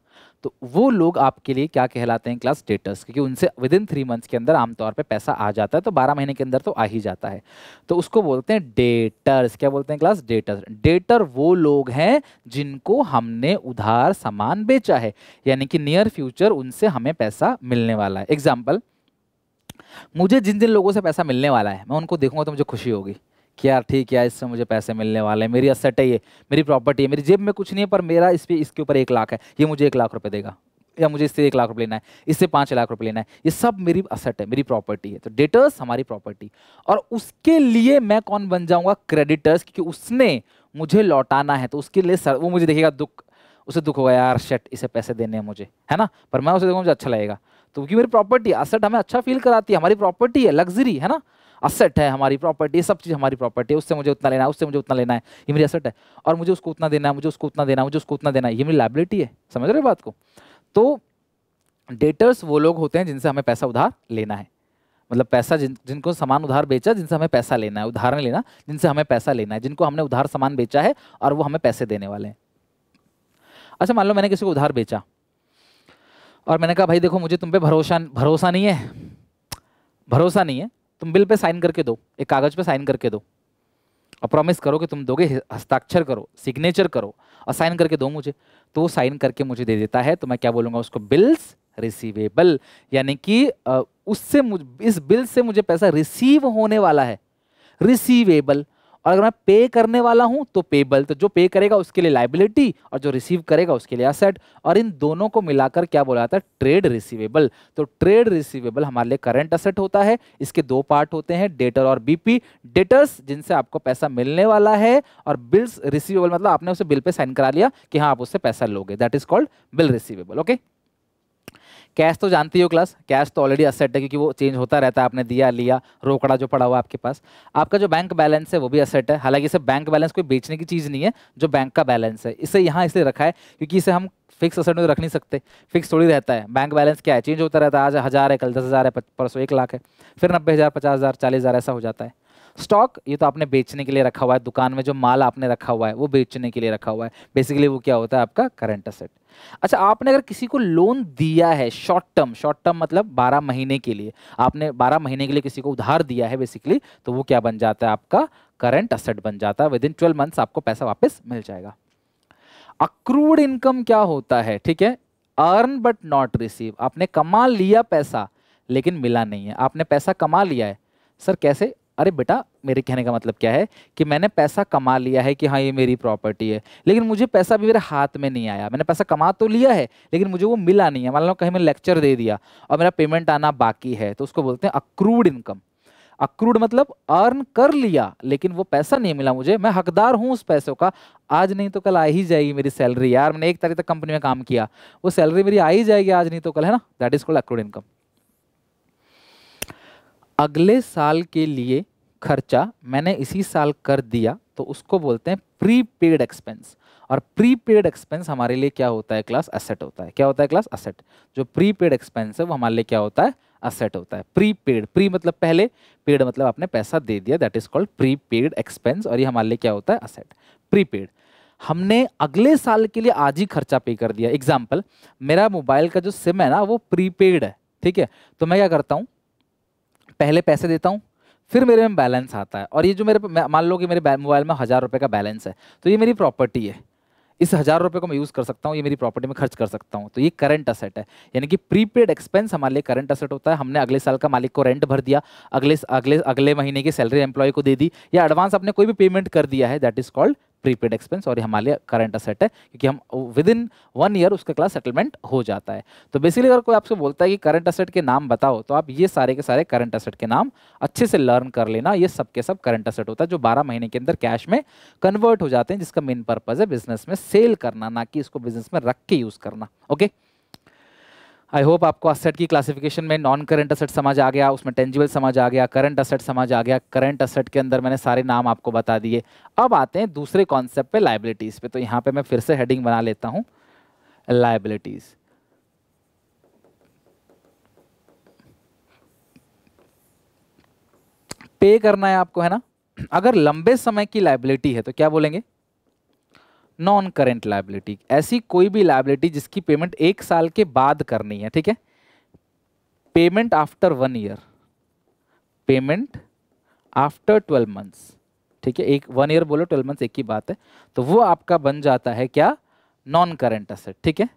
तो वो लोग आपके लिए क्या कहलाते हैं, क्लास डेटर्स, क्योंकि उनसे विद इन 3 मंथ्स के अंदर आमतौर पे पैसा आ जाता है, तो 12 महीने के अंदर तो आ ही जाता है, तो उसको बोलते हैं डेटर्स। क्या बोलते हैं क्लास, डेटर्स। डेटर वो लोग हैं जिनको हमने उधार सामान बेचा है, यानी कि नियर फ्यूचर उनसे हमें पैसा मिलने वाला है। एग्जाम्पल, मुझे जिन जिन लोगों से पैसा मिलने वाला है मैं उनको देखूंगा तो मुझे खुशी होगी कि यार ठीक है, इससे मुझे पैसे मिलने वाले हैं, मेरी असेट है, ये मेरी प्रॉपर्टी है, मेरी जेब में कुछ नहीं है पर मेरा इस पे इसके ऊपर 1 लाख है, ये मुझे 1 लाख रुपए देगा, या मुझे इससे 1 लाख रुपए लेना है, इससे 5 लाख रुपए लेना है, ये सब मेरी असेट है, मेरी प्रॉपर्टी है। तो डेटर्स हमारी प्रॉपर्टी, और उसके लिए मैं कौन बन जाऊंगा, क्रेडिटर्स, क्योंकि उसने मुझे लौटाना है, तो उसके लिए वो मुझे देखेगा दुख, उसे दुख होगा यार शेट इसे पैसे देने हैं मुझे, है ना, पर मैं उसे देखूंगा मुझे अच्छा लगेगा, तो क्योंकि मेरी प्रॉपर्टी, असेट हमें अच्छा फील कराती है, हमारी प्रॉपर्टी है, लग्जरी है ना, असेट है हमारी प्रॉपर्टी, सब चीज़ हमारी प्रॉपर्टी है, उससे मुझे उतना लेना है, उससे मुझे उतना लेना है, ये मेरी असेट है, और मुझे उसको उतना देना है, मुझे उसको उतना देना है, मुझे उसको उतना देना है, ये मेरी लायबिलिटी है। समझ रहे हो बात को। तो डेटर्स वो लोग होते हैं जिनसे हमें पैसा उधार लेना है, मतलब पैसा जिनको सामान उधार बेचा, जिनसे हमें पैसा लेना है, उधार नहीं लेना, जिनसे हमें पैसा लेना है, जिनको हमने उधार सामान बेचा है और वो हमें पैसे देने वाले हैं। अच्छा मान लो मैंने किसी को उधार बेचा और मैंने कहा भाई देखो मुझे तुम पे भरोसा नहीं है, भरोसा नहीं है, तुम बिल पे साइन करके दो, एक कागज पे साइन करके दो, और प्रॉमिस करो कि तुम दोगे, हस्ताक्षर करो, सिग्नेचर करो और साइन करके दो मुझे। तो वो साइन करके मुझे दे देता है, तो मैं क्या बोलूँगा उसको, बिल्स रिसीवेबल, यानी कि उससे इस बिल से मुझे पैसा रिसीव होने वाला है, रिसीवेबल। और अगर मैं पे करने वाला हूं तो पेबल, तो जो पे करेगा उसके लिए लायबिलिटी और जो रिसीव करेगा उसके लिए एसेट, और इन दोनों को मिलाकर क्या बोला जाता है, ट्रेड रिसीवेबल। तो ट्रेड रिसीवेबल हमारे लिए करंट एसेट होता है। इसके 2 पार्ट होते हैं, डेटर और बीपी। डेटर्स जिनसे आपको पैसा मिलने वाला है, और बिल्स रिसीवेबल मतलब आपने उसे बिल पे साइन करा लिया कि हाँ आप उससे पैसा लोगे, that is called bill receivable. Okay, cash तो जानती हो क्लास, कैश तो ऑलरेडी असेट है क्योंकि वो चेंज होता रहता है, आपने दिया लिया, रोकड़ा जो पड़ा हुआ आपके पास। आपका जो बैंक बैलेंस है वो भी असेट है, हालांकि इसे बैंक बैलेंस कोई बेचने की चीज़ नहीं है, जो बैंक का बैलेंस है इसे यहाँ इसलिए रखा है क्योंकि इसे हम फिक्स असेट में तो रख नहीं सकते, फिक्स थोड़ी रहता है। बैंक बैलेंस क्या है, चेंज होता रहता है, आज 1000 है, कल 10,000 है, परसों 1 लाख है, फिर 90,000, 50,000, 40,000 ऐसा हो जाता है। स्टॉक ये तो आपने बेचने के लिए रखा हुआ है, दुकान में जो माल आपने रखा हुआ है वो बेचने के लिए रखा हुआ है, बेसिकली वो क्या होता है आपका करंट असेट। अच्छा, आपने अगर किसी को लोन दिया है शॉर्ट टर्म मतलब 12 महीने के लिए, आपने 12 महीने के लिए किसी को उधार दिया है बेसिकली, तो वो क्या बन जाता है आपका करंट असेट बन जाता है। विद इन 12 मंथ्स आपको पैसा वापस मिल जाएगा। अक्रूड इनकम क्या होता है, ठीक है, अर्न बट नॉट रिसीव, आपने कमा लिया पैसा लेकिन मिला नहीं है। आपने पैसा कमा लिया है, सर कैसे? अरे बेटा, मेरे कहने का मतलब क्या है कि मैंने पैसा कमा लिया है कि हाँ ये मेरी प्रॉपर्टी है, लेकिन मुझे पैसा अभी मेरे हाथ में नहीं आया। मैंने पैसा कमा तो लिया है लेकिन मुझे वो मिला नहीं है। मान लो कहीं मैंने लेक्चर दे दिया और मेरा पेमेंट आना बाकी है, तो उसको बोलते हैं अक्रूड इनकम। अक्रूड मतलब अर्न कर लिया लेकिन वो पैसा नहीं मिला मुझे, मैं हकदार हूं उस पैसों का, आज नहीं तो कल आ ही जाएगी मेरी सैलरी। यार मैंने 1 तारीख तक कंपनी में काम किया, वो सैलरी मेरी आ ही जाएगी आज नहीं तो कल, है ना। That is called accrued income. अगले साल के लिए खर्चा मैंने इसी साल कर दिया तो उसको बोलते हैं प्रीपेड एक्सपेंस। और प्रीपेड एक्सपेंस हमारे लिए क्या होता है क्लास? एसेट होता है। क्या होता है क्लास? एसेट। जो प्रीपेड एक्सपेंस है वो हमारे लिए क्या होता है? एसेट होता है। प्रीपेड, प्री मतलब पहले, पेड मतलब आपने पैसा दे दिया, that is called prepaid expense, और ये हमारे लिए क्या होता है? एसेट। प्रीपेड, हमने अगले साल के लिए आज ही खर्चा पे कर दिया। एग्जाम्पल, मेरा मोबाइल का जो सिम है ना वो प्रीपेड है, ठीक है, तो मैं क्या करता हूँ, पहले पैसे देता हूँ, फिर मेरे में बैलेंस आता है, और ये जो मेरे, मान लो कि मेरे मोबाइल में 1000 रुपये का बैलेंस है, तो ये मेरी प्रॉपर्टी है, इस 1000 रुपये को मैं यूज़ कर सकता हूँ, ये मेरी प्रॉपर्टी में खर्च कर सकता हूँ, तो ये करंट असेट है। यानी कि प्रीपेड एक्सपेंस हमारे लिए करंट असेट होता है। हमने अगले साल का मालिक को रेंट भर दिया, अगले अगले अगले महीने की सैलरी एम्प्लॉय को दे दी, या एडवांस आपने कोई भी पेमेंट कर दिया है, that is called prepaid expense, और ये हमारे लिए करंट असेट है क्योंकि हम विद इन 1 ईयर उसका क्लास सेटलमेंट हो जाता है। तो बेसिकली अगर कोई आपसे बोलता है कि करंट असेट के नाम बताओ, तो आप ये सारे के सारे करंट असेट के नाम अच्छे से लर्न कर लेना। ये सब के सब करंट असेट होता है जो 12 महीने के अंदर कैश में कन्वर्ट हो जाते हैं, जिसका मेन पर्पज है बिजनेस में सेल करना, ना कि इसको बिजनेस में रख के यूज करना। ओके, आई होप आपको असेट की क्लासिफिकेशन में नॉन करंट असेट समझ आ गया, उसमें टेंजिबल समझ आ गया, करंट असेट समझ आ गया। करंट असेट के अंदर मैंने सारे नाम आपको बता दिए। अब आते हैं दूसरे कॉन्सेप्ट पे, लायबिलिटीज पे। तो यहाँ पे मैं फिर से हेडिंग बना लेता हूँ, लायबिलिटीज। पे करना है आपको, है ना। अगर लंबे समय की लायबिलिटी है तो क्या बोलेंगे? Non current liability. ऐसी कोई भी लायबिलिटी जिसकी पेमेंट 1 साल के बाद करनी है, ठीक है, payment after 1 year, payment after 12 months, ठीक है, 1 ईयर बोलो 12 मंथ्स एक ही बात है, तो वो आपका बन जाता है क्या? नॉन करेंट असेट, ठीक है।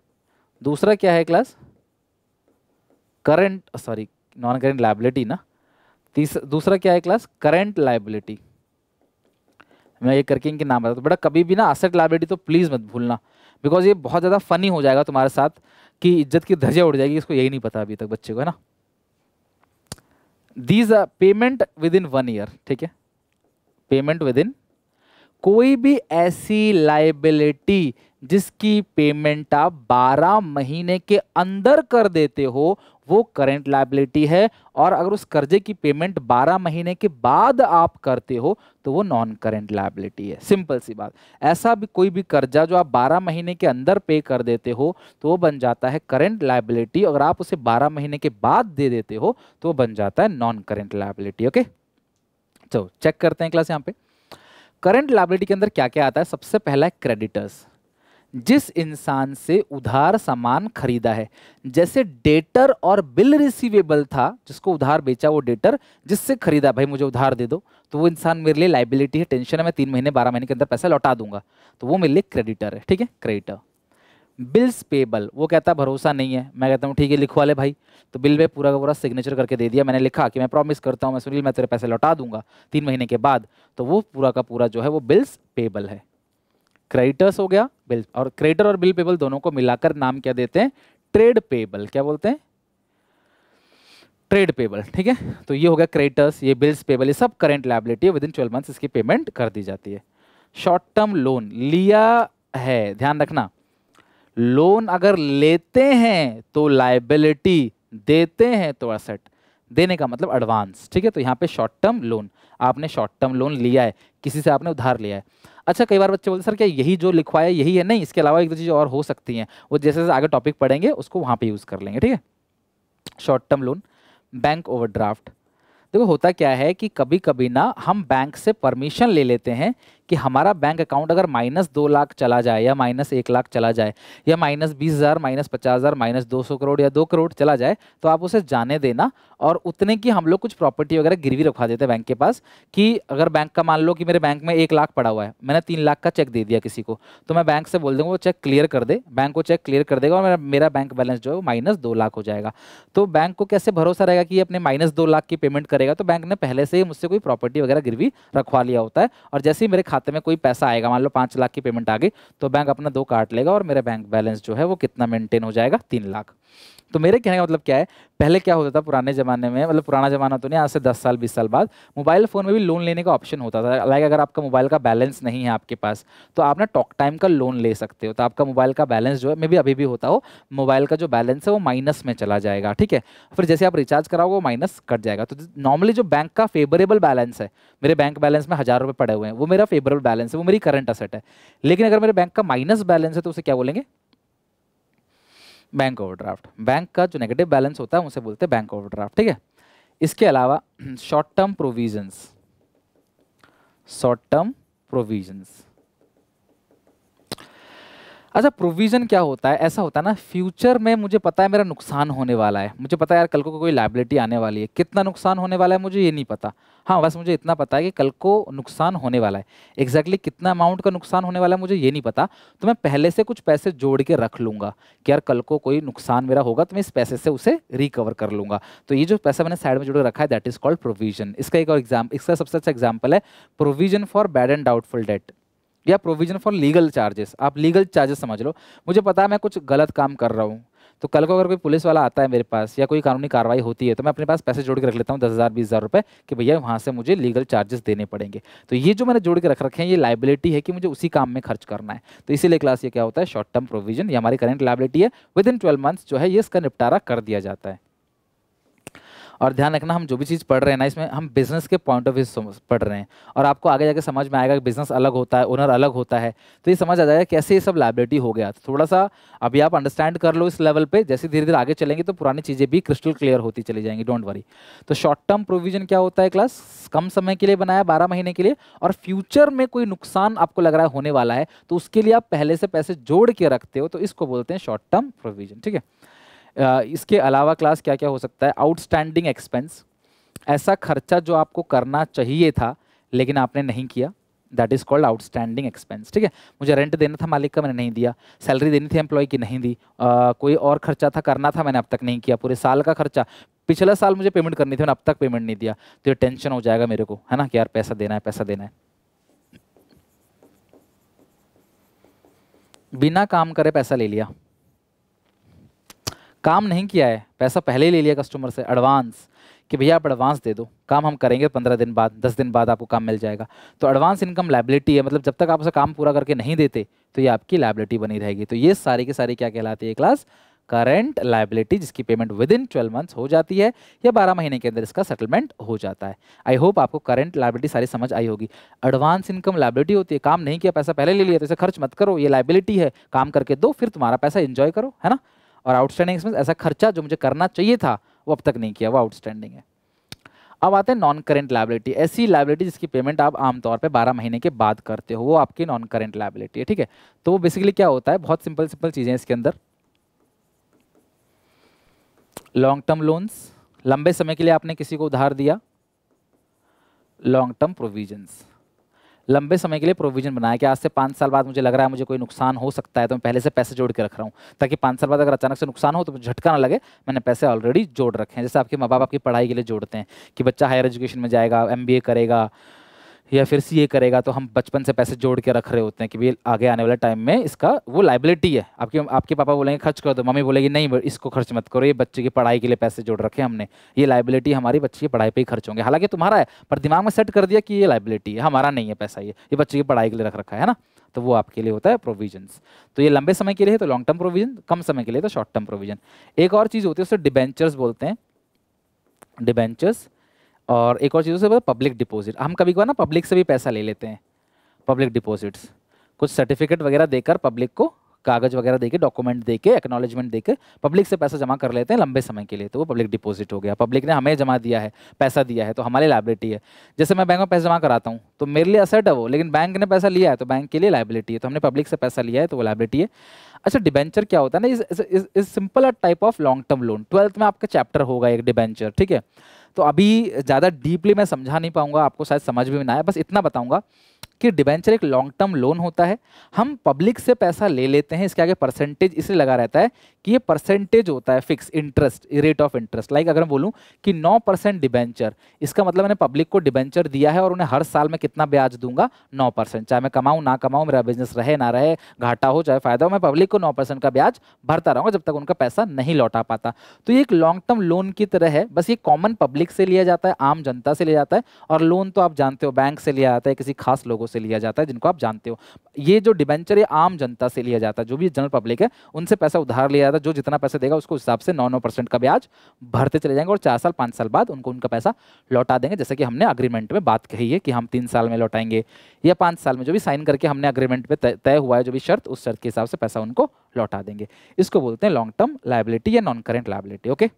दूसरा क्या है class? Current, sorry non current liability ना। दूसरा क्या है क्लास? Current liability. मैं ये करके इनके नाम बताता हूँ। बेटा कभी भी ना असेट लायबिलिटी तो प्लीज मत भूलना, बिकॉज ये बहुत ज्यादा फनी हो जाएगा तुम्हारे साथ कि इज्जत की धज्जियां उड़ जाएगी। इसको यही नहीं पता अभी तक बच्चे को, है ना। These are payment within 1 year, ठीक है, पेमेंट विद इन, कोई भी ऐसी लायबिलिटी जिसकी पेमेंट आप 12 महीने के अंदर कर देते हो वो करंट लायबिलिटी है, और अगर उस कर्जे की पेमेंट 12 महीने के बाद आप करते हो तो वो नॉन करंट लायबिलिटी है। सिंपल सी बात। ऐसा भी कोई भी कर्जा जो आप 12 महीने के अंदर पे कर देते हो तो वो बन जाता है करंट लायबिलिटी, अगर आप उसे 12 महीने के बाद दे देते हो तो वो बन जाता है नॉन करंट लायबिलिटी। ओके, चलो चेक करते हैं क्लास यहाँ पे करंट लायबिलिटी के अंदर क्या क्या आता है। सबसे पहला है क्रेडिटर्स, जिस इंसान से उधार सामान खरीदा है, जैसे डेटर और बिल रिसीवेबल था, जिसको उधार बेचा वो डेटर, जिससे खरीदा भाई मुझे उधार दे दो, तो वो इंसान मेरे लिए लायबिलिटी है, टेंशन है, मैं 3 महीने 12 महीने के अंदर पैसा लौटा दूंगा, तो वो मेरे लिए क्रेडिटर है, ठीक है, क्रेडिटर। बिल्स पेबल, वो कहता भरोसा नहीं है, मैं कहता हूँ ठीक है लिखवा ले भाई, तो बिल पे पूरा का पूरा सिग्नेचर करके दे दिया, मैंने लिखा कि मैं प्रॉमिस करता हूँ मैं सुनील मैं तेरे पैसे लौटा दूंगा 3 महीने के बाद, तो वो पूरा का पूरा जो है वो बिल्स पेबल है। क्रेडिटर्स हो गया, बिल, और क्रेडिटर और बिल पेबल दोनों को मिलाकर नाम क्या देते हैं? Trade payable. क्या बोलते हैं? ट्रेड पेबल, ठीक है। तो ये हो गया क्रेडिटर्स, ये बिल्स पेबल, ये सब करंट लायबिलिटी है, विद इन 12 मंथ्स इसकी पेमेंट कर दी जाती है। शॉर्ट टर्म लोन लिया है, ध्यान रखना, लोन अगर लेते हैं तो लायबिलिटी, देते हैं तो एसेट। देने का मतलब एडवांस, ठीक है। तो यहाँ पे शॉर्ट टर्म लोन, आपने शॉर्ट टर्म लोन लिया है, किसी से आपने उधार लिया है। अच्छा, कई बार बच्चे बोलते सर क्या यही जो लिखवाया यही है? नहीं, इसके अलावा एक दो चीज़ और हो सकती हैं, वो जैसे जैसे आगे टॉपिक पढ़ेंगे उसको वहाँ पे यूज़ कर लेंगे, ठीक है। Short term loan, bank overdraft, देखो होता क्या है कि कभी कभी ना हम बैंक से परमिशन ले लेते हैं कि हमारा बैंक अकाउंट अगर -2 लाख चला जाए या -1 लाख चला जाए या -20,000 -50,000 -200 करोड़ या 2 करोड़ चला जाए, तो आप उसे जाने देना। और उतने की हम लोग कुछ प्रॉपर्टी वगैरह गिरवी रखवा देते हैं बैंक के पास कि अगर बैंक का मान लो कि मेरे बैंक में 1 लाख पड़ा हुआ है, मैंने 3 लाख का चेक दे दिया किसी को, तो मैं बैंक से बोल दूंगा वो चेक क्लियर कर दे, बैंक को चेक क्लियर कर देगा और मेरा बैंक बैलेंस जो है वो -2 लाख हो जाएगा। तो बैंक को कैसे भरोसा रहेगा कि ये अपने -2 लाख की पेमेंट करेगा? तो बैंक ने पहले से ही मुझसे कोई प्रॉपर्टी वगैरह गिरवी रखवा लिया होता है, और जैसे ही मेरे खाते में कोई पैसा आएगा, मान लो 5 लाख की पेमेंट आ गई, तो बैंक अपना 2 काट लेगा और मेरा बैंक बैलेंस जो है वो कितना मेंटेन हो जाएगा? 3 लाख। तो मेरे कहने का मतलब क्या है, पहले क्या होता था पुराने ज़माने में, मतलब पुराना ज़माना तो नहीं, आज से 10 साल 20 साल बाद मोबाइल फ़ोन में भी लोन लेने का ऑप्शन होता था। लाइक अगर आपका मोबाइल का बैलेंस नहीं है आपके पास, तो आप ना टॉक टाइम का लोन ले सकते हो। तो आपका मोबाइल का बैलेंस जो है, मे भी अभी भी होता हो, मोबाइल का जो बैलेंस है वो माइनस में चला जाएगा, ठीक है। फिर जैसे आप रिचार्ज कराओगे वो माइनस कट जाएगा। तो नॉर्मली जो बैंक का फेवरेबल बैलेंस है, मेरे बैंक बैलेंस में 1,000 रुपये पड़े हुए हैं, वो मेरा फेवरेबल बैलेंस है, वो मेरी करंट असेट है। लेकिन अगर मेरे बैंक का माइनस बैलेंस है तो उसे क्या बोलेंगे? Bank overdraft. बैंक का जो नेगेटिव बैलेंस होता है उसे बोलते हैं बैंक ओवरड्राफ्ट, ठीक है। इसके अलावा short term provisions, short term provisions. अच्छा, प्रोविजन क्या होता है? ऐसा होता है ना, फ्यूचर में मुझे पता है मेरा नुकसान होने वाला है, मुझे पता है यार कल को कोई लायबिलिटी आने वाली है, कितना नुकसान होने वाला है मुझे ये नहीं पता। हाँ, बस मुझे इतना पता है कि कल को नुकसान होने वाला है। एग्जैक्टली कितना अमाउंट का नुकसान होने वाला है मुझे ये नहीं पता, तो मैं पहले से कुछ पैसे जोड़ के रख लूंगा कि यार कल को कोई नुकसान मेरा होगा तो मैं इस पैसे से उसे रिकवर कर लूंगा। तो ये जो पैसा मैंने साइड में जोड़ के रखा है, दैट इज कॉल्ड प्रोविजन। इसका एक और एग्जाम्पल, इसका सबसे अच्छा एग्जाम्पल है provision for bad and doubtful debt या प्रोविजन फॉर लीगल चार्जेस। आप लीगल चार्जेस समझ लो, मुझे पता है मैं कुछ गलत काम कर रहा हूँ, तो कल को अगर कोई पुलिस वाला आता है मेरे पास या कोई कानूनी कार्रवाई होती है, तो मैं अपने पास पैसे जोड़ के रख लेता हूँ 10,000 20,000 रुपये कि भैया वहाँ से मुझे लीगल चार्जेस देने पड़ेंगे। तो ये जो मैंने जोड़ के रख रखे हैं ये लाइबिलिटी है कि मुझे उसी काम में खर्च करना है। तो इसीलिए क्लास ये क्या होता है, शॉर्ट टर्म प्रोविजन, ये हमारी करंट लाइबिलिटी है, विद इन 12 मंथ्स जो है ये इसका निपटारा कर दिया जाता है। और ध्यान रखना, हम जो भी चीज़ पढ़ रहे हैं ना, इसमें हम बिजनेस के पॉइंट ऑफ व्यू पढ़ रहे हैं, और आपको आगे जाके समझ में आएगा कि बिजनेस अलग होता है, ओनर अलग होता है, तो ये समझ आ जाएगा कैसे ये सब लायबिलिटी हो गया। तो थोड़ा सा अभी आप अंडरस्टैंड कर लो इस लेवल पे, जैसे धीरे धीरे आगे चलेंगे तो पुरानी चीज़ें भी क्रिस्टल क्लियर होती चली जाएंगी, डोंट वरी। तो शॉर्ट टर्म प्रोविजन क्या होता है क्लास? कम समय के लिए बनाया, 12 महीने के लिए, और फ्यूचर में कोई नुकसान आपको लग रहा है होने वाला है, तो उसके लिए आप पहले से पैसे जोड़ के रखते हो, तो इसको बोलते हैं शॉर्ट टर्म प्रोविजन, ठीक है। इसके अलावा क्लास क्या क्या हो सकता है? आउटस्टैंडिंग एक्सपेंस, ऐसा खर्चा जो आपको करना चाहिए था लेकिन आपने नहीं किया, that is called outstanding expense, ठीक है। मुझे रेंट देना था मालिक का, मैंने नहीं दिया, सैलरी देनी थी एम्प्लॉय की, नहीं दी, कोई और खर्चा था करना था, मैंने अब तक नहीं किया, पूरे साल का खर्चा, पिछले साल मुझे पेमेंट करनी थी, मैंने अब तक पेमेंट नहीं दिया, तो ये टेंशन हो जाएगा मेरे को, है ना, कि यार पैसा देना है, पैसा देना है। बिना काम करे पैसा ले लिया, काम नहीं किया है, पैसा पहले ही ले लिया कस्टमर से एडवांस, कि भैया आप एडवांस दे दो, काम हम करेंगे 15 दिन बाद, 10 दिन बाद आपको काम मिल जाएगा। तो एडवांस इनकम लायबिलिटी है, मतलब जब तक आप उसे काम पूरा करके नहीं देते तो ये आपकी लायबिलिटी बनी रहेगी। तो ये सारी की सारी क्या कहलाती है क्लास? करंट लायबिलिटी, जिसकी पेमेंट विद इन 12 मंथ्स हो जाती है या 12 महीने के अंदर इसका सेटलमेंट हो जाता है। आई होप आपको करंट लायबिलिटी सारी समझ आई होगी। एडवांस इनकम लायबिलिटी होती है, काम नहीं किया, पैसा पहले ले लिया, तो इसे खर्च मत करो, ये लायबिलिटी है, काम करके दो, फिर तुम्हारा पैसा एंजॉय करो, है ना। और आउटस्टैंडिंग एक्सपेंस, ऐसा खर्चा जो मुझे करना चाहिए था वो अब तक नहीं किया, वो आउटस्टैंडिंग है। अब आते हैं नॉन करेंट लायबिलिटी, ऐसी लायबिलिटी जिसकी पेमेंट आप आमतौर पे 12 महीने के बाद करते हो, वो आपकी नॉन करेंट लायबिलिटी है, ठीक है। तो वो बेसिकली क्या होता है, बहुत सिंपल सिंपल चीज़ें इसके अंदर। लॉन्ग टर्म लोन्स, लंबे समय के लिए आपने किसी को उधार दिया, लॉन्ग टर्म प्रोविजंस, लंबे समय के लिए प्रोविजन बनाया कि आज से 5 साल बाद मुझे लग रहा है मुझे कोई नुकसान हो सकता है, तो मैं पहले से पैसे जोड़ के रख रहा हूँ, ताकि 5 साल बाद अगर अचानक से नुकसान हो तो मुझे झटका ना लगे, मैंने पैसे ऑलरेडी जोड़ रखे हैं। जैसे आपके माँ बाप आपकी पढ़ाई के लिए जोड़ते हैं कि बच्चा हायर एजुकेशन में जाएगा, MBA करेगा या फिर CA करेगा, तो हम बचपन से पैसे जोड़ के रख रहे होते हैं कि भाई आगे आने वाले टाइम में इसका वो लायबिलिटी है। आपके पापा बोलेंगे खर्च कर दो, मम्मी बोलेगी नहीं इसको खर्च मत करो, ये बच्चे की पढ़ाई के लिए पैसे जोड़ रखे हमने, ये लायबिलिटी हमारी बच्चे की पढ़ाई पे ही खर्च होंगे, हालांकि तुम्हारा है पर दिमाग में सेट कर दिया कि ये लायबिलिटी है, हमारा नहीं है पैसा, ये बच्चे की पढ़ाई के लिए रख रखा है ना। तो वो आपके लिए होता है प्रोविजंस। तो ये लंबे समय के लिए है तो लॉन्ग टर्म प्रोविजन, कम समय के लिए तो शॉर्ट टर्म प्रोविजन। एक और चीज़ होती है उसे डिबेंचर्स बोलते हैं, डिबेंचर्स। और एक और चीज़ से पब्लिक डिपॉजिट, हम कभी कभार ना पब्लिक से भी पैसा ले लेते हैं, पब्लिक डिपॉजिट्स, कुछ सर्टिफिकेट वगैरह देकर पब्लिक को कागज वगैरह देके, डॉक्यूमेंट देके, एक्नॉलेजमेंट देके पब्लिक से पैसा जमा कर लेते हैं लंबे समय के लिए, तो वो पब्लिक डिपॉजिट हो गया। पब्लिक ने हमें जमा दिया है, पैसा दिया है, तो हमारी लायबिलिटी है। जैसे मैं बैंक में पैसा जमा कराता हूँ तो मेरे लिए असेट है वो, लेकिन बैंक ने पैसा लिया है तो बैंक के लिए लायबिलिटी है। तो हमने पब्लिक से पैसा लिया है तो वो लायबिलिटी है। अच्छा, डिबेंचर क्या होता है ना, is simple type of long term loan. 12th में आपका चैप्टर होगा एक डिबेंचर, ठीक है। तो अभी ज़्यादा डीपली मैं समझा नहीं पाऊंगा, आपको शायद समझ भी ना आए, बस इतना बताऊंगा कि डिबेंचर एक लॉन्ग टर्म लोन होता है। हम पब्लिक से पैसा ले लेते हैं, इसके आगे परसेंटेज इसलिए लगा रहता है कि ये परसेंटेज होता है fix, interest, rate of interest. Like अगर मैं बोलूं कि 9% डिबेंचर, इसका मतलब मैंने पब्लिक को डिबेंचर दिया है और उन्हें हर साल मैं कितना ब्याज दूंगा, 9%। चाहे मैं कमाऊं ना कमाऊं, मेरा बिजनेस रहे ना रहे, घाटा हो चाहे फायदा हो, मैं पब्लिक को 9% का ब्याज भरता रहूंगा जब तक उनका पैसा नहीं लौटा पाता। तो ये एक लॉन्ग टर्म लोन की तरह है, बस ये कॉमन पब्लिक से लिया जाता है, आम जनता से लिया जाता है। और लोन तो आप जानते हो बैंक से लिया जाता है, किसी खास लोगों से लिया जाता है जिनको आप जानते हो। ये जो डिबेंचर है आम जनता से लिया जाता है, जो भी जनरल पब्लिक है उनसे पैसा उधार लिया जाता है। जो जितना पैसा देगा उसको हिसाब से 9% का ब्याज भरते चले जाएंगे और 4 साल 5 साल बाद उनको उनका पैसा लौटा देंगे। जैसे कि हमने अग्रीमेंट में बात कही है कि हम 3 साल में लौटाएंगे या 5 साल में, जो भी साइन करके हमने अग्रीमेंट पे तय हुआ है, जो भी शर्त, उस शर्त के हिसाब से पैसा उनको लौटा देंगे। इसको बोलते हैं लॉन्ग टर्म लायबिलिटी या non current liability. Okay,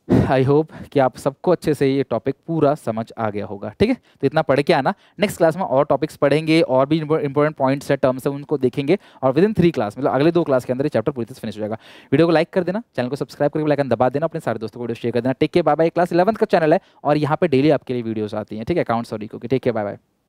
I hope कि आप सबको अच्छे से ये टॉपिक पूरा समझ आ गया होगा। ठीक है, तो इतना पढ़ के आना, नेक्स्ट क्लास में और टॉपिक्स पढ़ेंगे, और भी इंपॉर्टेंट पॉइंट्स है, टर्म्स है, उनको देखेंगे, और विद इन 3 क्लास, मतलब अगले 2 क्लास के अंदर ये चैप्टर पूरी तरह से फिनिश हो जाएगा। वीडियो को लाइक कर देना, चैनल को सब्सक्राइब करके बेल आइकन दबा देना, अपने सारे दोस्तों को वीडियो शेयर कर देना। Take care, bye bye. Class 11th का चैनल है और यहाँ पे डेली आपके लिए वीडियोस आती हैं, ठीक है, अकाउंट्स और इको की। Take care, bye bye.